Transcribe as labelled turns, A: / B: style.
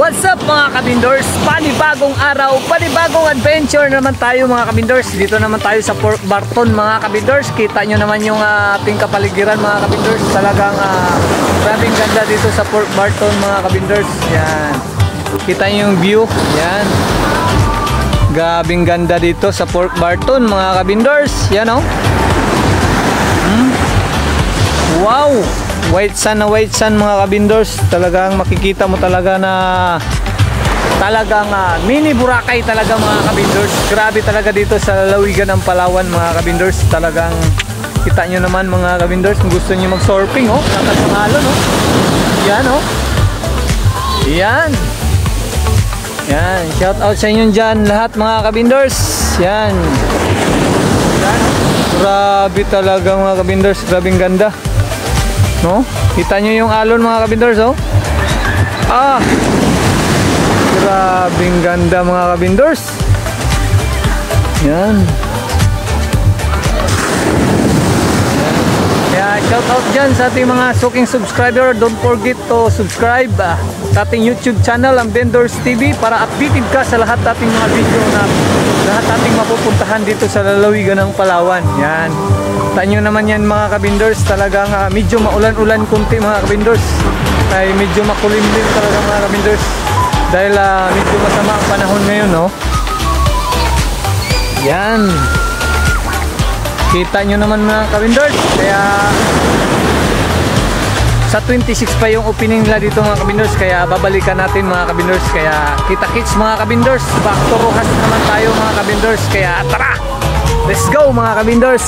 A: What's up mga kabindors? Panibagong araw, panibagong adventure naman tayo mga kabindors. Dito naman tayo sa Port Barton mga kabindors. Kita nyo naman yung ating kapaligiran mga kabindors. Talagang grabing ganda dito sa Port Barton mga kabindors. Yan. Kita nyo yung view. Yan. Grabing ganda dito sa Port Barton mga kabindors. Yan o. Wow! White sun na white sun mga kabindors. Talagang makikita mo talaga na talagang mini Boracay talaga mga kabindors. Grabe talaga dito sa lalawigan ng Palawan mga kabindors. Talagang kita nyo naman mga kabindors kung gusto nyo mag surfing oh. Nakasangalo no. Yan oh. Yan. Yan. Shout out sa inyo dyan lahat mga kabindors. Yan. Yan. Grabe talaga mga kabindors. Grabing ganda. No? Kita nyo yung alon mga kabindors oh. Grabing ganda mga kabindors. Yan. Kaya shout out dyan sa ating mga suking subscriber. Don't forget to subscribe sa ating YouTube channel ang Vendors TV para updated ka sa lahat ating mga video na lahat ating mapupuntahan dito sa lalawigan ng Palawan. Yan. Tanyo naman yan mga kabindors. Talagang medyo maulan-ulan kunti mga kabindors. Ay medyo makulimlim talaga mga kabindors. Dahil medyo masama ang panahon ngayon no. Yan. Kita nyo naman mga kabindors. Kaya sa 26 pa yung opening nila dito mga kabindors. Kaya babalikan natin mga kabindors. Kaya kita-kits mga kabindors. Back to Rojas naman tayo mga kabindors. Kaya tara! Let's go mga kabindors!